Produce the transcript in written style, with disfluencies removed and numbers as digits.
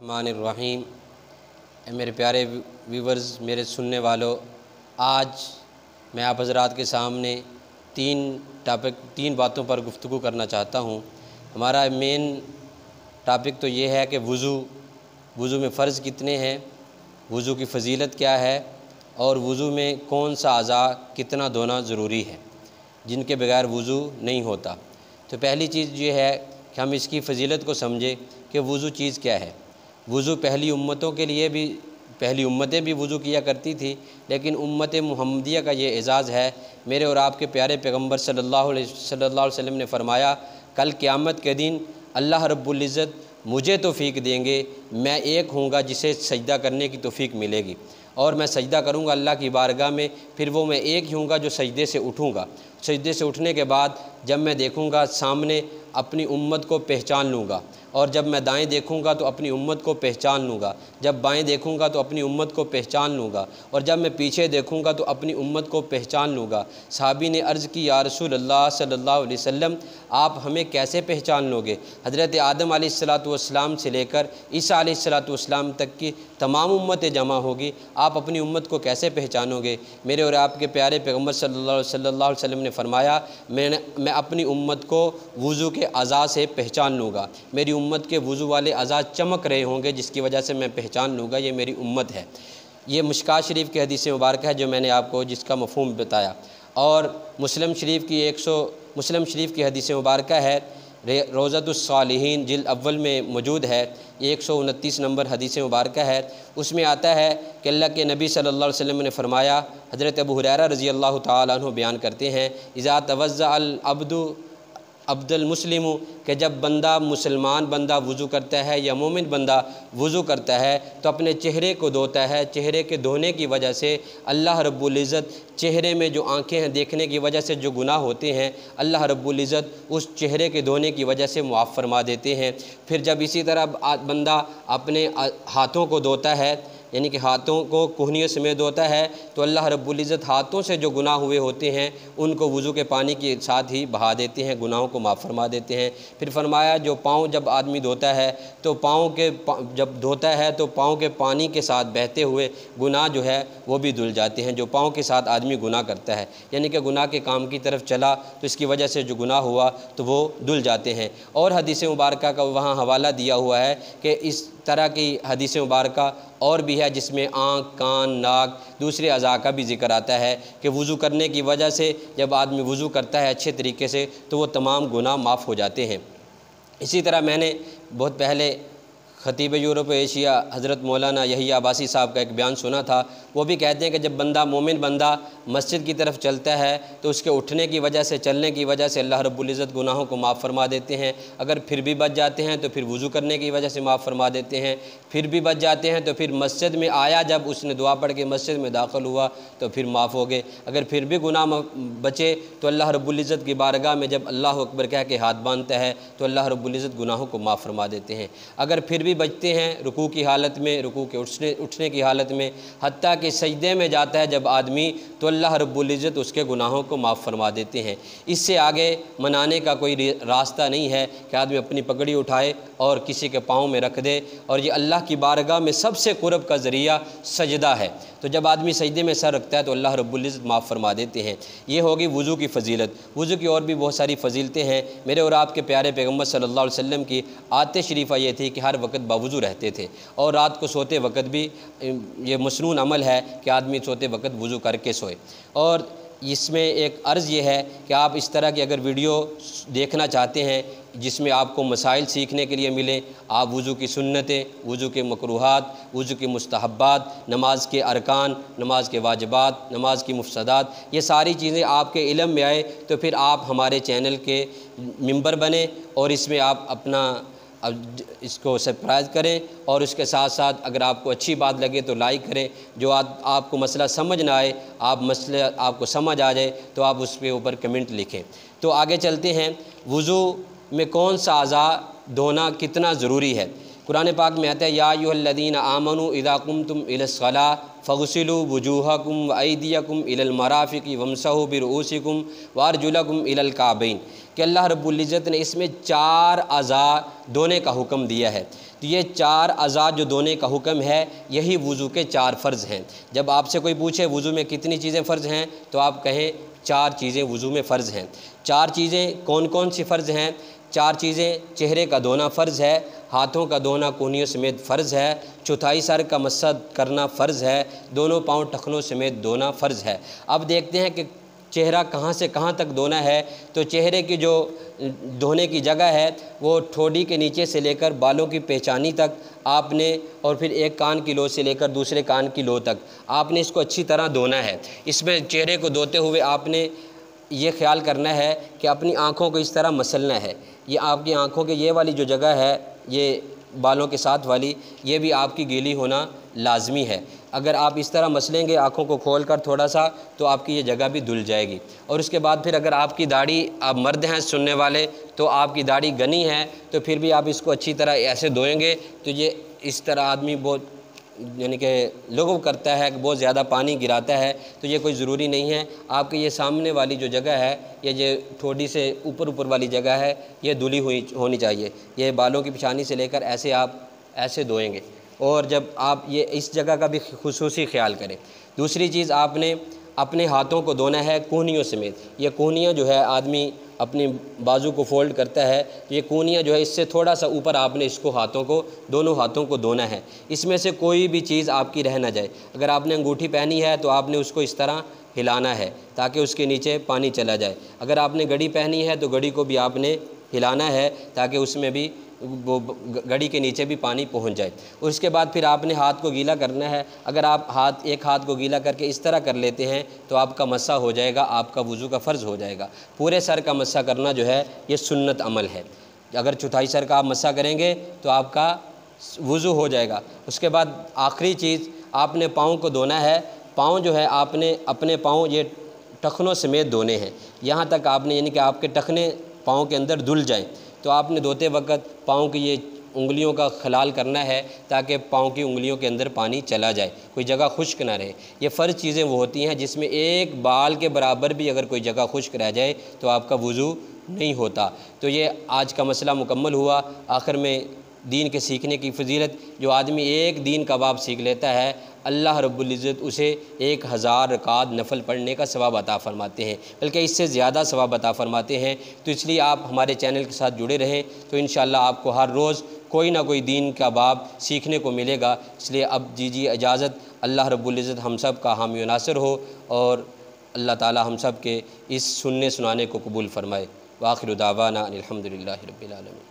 الرحمن الرحیم۔ میرے پیارے ویورز، میرے سننے والوں، آج میں آپ حضرات کے سامنے تین باتوں پر گفتگو کرنا چاہتا ہوں۔ ہمارا مین ٹاپک تو یہ ہے کہ وضو میں فرض کتنے ہیں، وضو کی فضیلت کیا ہے، اور وضو میں کون سا اعضاء کتنا دھونا ضروری ہے جن کے بغیر وضو نہیں ہوتا۔ تو پہلی چیز یہ ہے کہ ہم اس کی فضیلت کو سمجھیں کہ وضو چیز کیا ہے۔ وضو پہلی امتیں بھی وضو کیا کرتی تھی، لیکن امت محمدیہ کا یہ اعزاز ہے۔ میرے اور آپ کے پیارے پیغمبر صلی اللہ علیہ وسلم نے فرمایا، کل قیامت کے دن اللہ رب العزت مجھے توفیق دیں گے، میں ایک ہوں گا جسے سجدہ کرنے کی توفیق ملے گی، اور میں سجدہ کروں گا اللہ کی بارگاہ میں، پھر وہ میں ایک ہی ہوں گا جو سجدے سے اٹھوں گا۔ سجدے سے اٹھنے کے بعد جب میں دیکھوں گا سامنے، اپنی امت کو پہچان لوں گا، اور جب میں دائیں دیکھوں گا تو اپنی امت کو پہچان لوں گا، جب بائیں دیکھوں گا تو اپنی امت کو پہچان لوں گا، اور جب میں پیچھے دیکھوں گا تو اپنی امت کو پہچان لوں گا۔ صحابی نے عرض کی، یا رسول اللہ صلی اللہ علیہ وسلم، آپ ہمیں کیسے پہچان لو گے؟ حضرت آدم علیہ السلام سے لے کر عیسیٰ علیہ السلام تک کی تمام امتیں جمع ہوگی، آپ اپنی امت کو کیسے پہچانو گے؟ میرے اور آپ کے پیارے پیغمبر صلی اللہ علیہ وسلم نے فرمایا، میں اپنی امت کو وضو کے اعضاء سے پہچان لوں گا۔ میری امت کے وضو والے اعضاء چمک رہے ہوں گے، جس کی وجہ سے میں پہچان لوں گا یہ میری امت ہے۔ یہ مشکوٰۃ شریف کی حدیث مبارکہ ہے جو میں نے آپ کو جس کا مفہوم بتایا، اور مسلم شریف کی حدیث مبارکہ ہے، روضۃ الصالحین جلد اول میں موجود ہے، 129 نمبر حدیث مبارکہ ہے۔ اس میں آتا ہے کہ اللہ کے نبی صلی اللہ علیہ وسلم نے فرمایا، حضرت ابو ہریرہ رضی اللہ تعالیٰ عنہ بیان کرتے ہیں، اذا توضأ عبد المسلم، کہ جب مسلمان بندہ وضو کرتا ہے یا مومن بندہ وضو کرتا ہے تو اپنے چہرے کو دھوتا ہے۔ چہرے کے دھونے کی وجہ سے اللہ رب العزت چہرے میں جو آنکھیں ہیں دیکھنے کی وجہ سے جو گناہ ہوتے ہیں، اللہ رب العزت اس چہرے کے دھونے کی وجہ سے معاف فرما دیتے ہیں۔ پھر جب اسی طرح بندہ اپنے ہاتھوں کو دھوتا ہے، یعنی کہ ہاتھوں کو کوہنیوں سمیت دھوتا ہے، تو اللہ رب العزت ہاتھوں سے جو گناہ ہوئے ہوتے ہیں ان کو وضو کے پانی کے ساتھ ہی بہا دیتے ہیں، گناہوں کو معاف فرما دیتے ہیں۔ پھر فرمایا، جو پاؤں جب آدمی دھوتا ہے تو پاؤں کے پانی کے ساتھ بہتے ہوئے گناہ جو ہے وہ بھی دھل جاتے ہیں۔ جو پاؤں کے ساتھ آدمی گناہ کرتا ہے، یعنی کہ گناہ کے کام کی طرف چلا تو اس کی وجہ سے جو گناہ ہوا تو وہ دھل جاتے ہیں۔ اور حدیث مبارکہ کا وہاں حوالہ دیا ہوا ہے کہ اس طرح کی حدیث مبارکہ اور بھی ہے جس میں آنکھ، کان، ناک، دوسرے اعضاء کا بھی ذکر آتا ہے کہ وضو کرنے کی وجہ سے جب آدمی وضو کرتا ہے اچھے طریقے سے تو وہ تمام گناہ معاف ہو جاتے ہیں۔ اسی طرح میں نے بہت پہلے خطیب یورپ ایشیا حضرت مولانا یحییٰ عباسی صاحب کا ایک بیان سنا تھا، وہ بھی کہتے ہیں کہ جب مومن بندہ مسجد کی طرف چلتا ہے تو اس کے اٹھنے کی وجہ سے، چلنے کی وجہ سے اللہ رب العزت گناہوں کو معاف فرما دیتے ہیں۔ اگر پھر بھی بچ جاتے ہیں تو پھر وضو کرنے کی وجہ سے معاف فرما دیتے ہیں، پھر بھی بچ جاتے ہیں تو پھر مسجد میں آیا، جب اس نے دعا پڑھ کے مسجد میں داخل ہوا تو پھر معاف ہو گئے۔ اگر پھر بھی گناہ بچے تو اللہ رب العزت کی بارگاہ میں جب اللہ اکبر کہہ کے ہاتھ باندھتا ہے تو اللہ رب العزت گناہوں کو معاف فرما دیتے ہیں۔ اگر پھر بھی بچتے ہیں رکوع کی حالت میں، رکوع کے اٹھنے کی حالت میں، حتیٰ کہ سجدے میں جاتا ہے جب آدمی تو اللہ رب العزت اس کے گناہوں کو معاف فرما دیتے ہیں۔ اس سے آگے منانے کا کوئی راستہ نہیں ہے کہ آدمی اپنی پگڑی اٹھائے اور کسی کے پاؤں میں رکھ دے، اور یہ اللہ کی بارگاہ میں سب سے قرب کا ذریعہ سجدہ ہے، تو جب آدمی سجدے میں سر رکھتا ہے تو اللہ رب العزت معاف فرما دیتے ہیں۔ یہ ہوگی وضو کی فضیلت۔ وضو کی اور بھی بہت ساری فضیلتیں ہیں۔ میرے اور آپ کے پیارے پیغمبر صلی اللہ علیہ وسلم کی عادت شریفہ یہ تھی کہ ہر وقت باوضو رہتے تھے، اور رات کو سوتے وقت بھی یہ مسنون عمل ہے کہ آدمی سوتے وقت وضو کر کے سوئے۔ اور اس میں ایک عرض یہ ہے کہ آپ اس طرح کی اگر ویڈیو دیکھنا چاہتے ہیں جس میں آپ کو مسائل سیکھنے کے لیے ملیں، آپ وضو کی سنتیں، وضو کے مکروہات، وضو کے مستحبات، نماز کے ارکان، نماز کے واجبات، نماز کی مفسدات، یہ ساری چیزیں آپ کے علم میں آئے تو پھر آپ ہمارے چینل کے ممبر بنیں، اور اس میں آپ اپنا اس کو سبسکرائب کریں، اور اس کے ساتھ ساتھ اگر آپ کو اچھی بات لگے تو لائک کریں۔ جو آپ کو مسئلہ سمجھ نہ آئے، مسئلہ آپ کو سمجھ آ جائے تو آپ اس کے اوپر کمنٹ لکھیں۔ تو آگے چلتے ہیں، وضو میں کون سا اعضاء دھونا کتنا ضروری ہے۔ قرآن پاک میں آتا ہے یا ایھا الذین آمنوا اذا قمتم الی الصلاۃ فاغسلوا وجوہکم وایدیکم الی المرافق وامسحوا برؤوسکم وارجلکم الی الکعبین، کہ اللہ رب العزت نے اس میں 4 اعضاء دھونے کا حکم دیا ہے۔ تو یہ 4 اعضاء جو دھونے کا حکم ہے یہی وضو کے 4 فرض ہیں۔ جب آپ سے کوئی پوچھے وضو میں کتنی چیزیں فرض ہیں تو آپ کہیں 4 چیزیں وضو میں فرض ہیں۔ 4 چیزیں کون کون سی فرض ہیں؟ 4 چیزیں: چہرے کا دھونا فرض ہے، ہاتھوں کا دھونا کونیوں سمیت فرض ہے، چوتھائی سر کا مسح کرنا فرض ہے، دونوں پاؤں ٹخنوں سمیت دھونا فرض ہے۔ اب دیکھتے ہیں کہ چہرہ کہاں سے کہاں تک دھونا ہے۔ تو چہرے کی جو دھونے کی جگہ ہے وہ ٹھوڑی کے نیچے سے لے کر بالوں کی پیچانی تک آپ نے، اور پھر ایک کان کی لو سے لے کر دوسرے کان کی لو تک آپ نے اس کو اچھی طرح دھونا ہے۔ اس میں چہرے کو دھوتے ہوئے آپ نے یہ خیال کرنا ہے کہ اپنی آنکھوں کو اس طرح مسلنا ہے۔ یہ آپ کی آنکھوں کے یہ والی جو جگہ ہے، یہ بالوں کے ساتھ والی، یہ بھی آپ کی گیلی ہونا لازمی ہے۔ اگر آپ اس طرح مسلیں گے آنکھوں کو کھول کر تھوڑا سا تو آپ کی یہ جگہ بھی دھل جائے گی۔ اور اس کے بعد پھر اگر آپ کی داڑھی، آپ مرد ہیں سننے والے تو آپ کی داڑھی گھنی ہے تو پھر بھی آپ اس کو اچھی طرح ایسے دھوئیں گے تو یہ اس طرح آدمی بہت یعنی کہ لغو کرتا ہے کہ بہت زیادہ پانی گراتا ہے، تو یہ کوئی ضروری نہیں ہے۔ آپ کے یہ سامنے والی جو جگہ ہے، یہ ٹھوڑی سے اوپر والی جگہ ہے، یہ دھلی ہوئی ہونی چاہیے۔ یہ بالوں کی پیشانی سے لے کر ایسے آپ ایسے دھوئیں گے، اور جب آپ یہ اس جگہ کا بھی خصوصی خیال کریں۔ دوسری چیز، آپ نے اپنے ہاتھوں کو دھونا ہے کونیوں سمیت۔ یہ کونیاں جو ہے آدمی اپنی بازو کو فولڈ کرتا ہے، یہ کونیاں جو ہے اس سے تھوڑا سا اوپر آپ نے اس کو ہاتھوں کو، دونوں ہاتھوں کو دھونا ہے۔ اس میں سے کوئی بھی چیز آپ کی رہ نہ جائے۔ اگر آپ نے انگوٹھی پہنی ہے تو آپ نے اس کو اس طرح ہلانا ہے تاکہ اس کے نیچے پانی چلا جائے۔ اگر آپ نے گھڑی پہنی ہے تو گھڑی کو بھی آپ نے ہلانا ہے تاکہ اس میں بھی وہ گھڑی کے نیچے بھی پانی پہنچ جائے۔ اور اس کے بعد پھر آپ نے ہاتھ کو گیلا کرنا ہے۔ اگر آپ ایک ہاتھ کو گیلا کر کے اس طرح کر لیتے ہیں تو آپ کا مسح ہو جائے گا، آپ کا وضو کا فرض ہو جائے گا۔ پورے سر کا مسح کرنا جو ہے یہ سنت عمل ہے۔ اگر چوتھائی سر کا آپ مسح کریں گے تو آپ کا وضو ہو جائے گا۔ اس کے بعد آخری چیز، آپ نے پاؤں کو دھونا ہے۔ پاؤں جو ہے آپ نے اپنے پاؤں یہ ٹخنوں سمیت دھونے ہیں، یہاں تک آپ نے یعنی کہ آپ کے ٹخنے پاؤں کے اندر دھل جائیں۔ تو آپ نے دھوتے وقت پاؤں کی یہ انگلیوں کا خلال کرنا ہے تاکہ پاؤں کی انگلیوں کے اندر پانی چلا جائے، کوئی جگہ خشک نہ رہے۔ یہ فرض چیزیں وہ ہوتی ہیں جس میں ایک بال کے برابر بھی اگر کوئی جگہ خشک رہ جائے تو آپ کا وضو نہیں ہوتا۔ تو یہ آج کا مسئلہ مکمل ہوا۔ آخر میں دین کے سیکھنے کی فضیلت، جو آدمی ایک دین کا باب سیکھ لیتا ہے اللہ رب العزت اسے 1000 رکعت نفل پڑھنے کا ثواب عطا فرماتے ہیں، بلکہ اس سے زیادہ ثواب عطا فرماتے ہیں۔ تو اس لیے آپ ہمارے چینل کے ساتھ جڑے رہیں تو انشاءاللہ آپ کو ہر روز کوئی نہ کوئی دین کا باب سیکھنے کو ملے گا۔ اس لیے اب دیجیے اجازت۔ اللہ رب العزت ہم سب کا حامی و ناصر ہو، اور اللہ تعالی ہم سب کے اس سننے سنانے کو قبول فرمائے۔ وآخر دعوانا ان الحمد للہ رب العالمین۔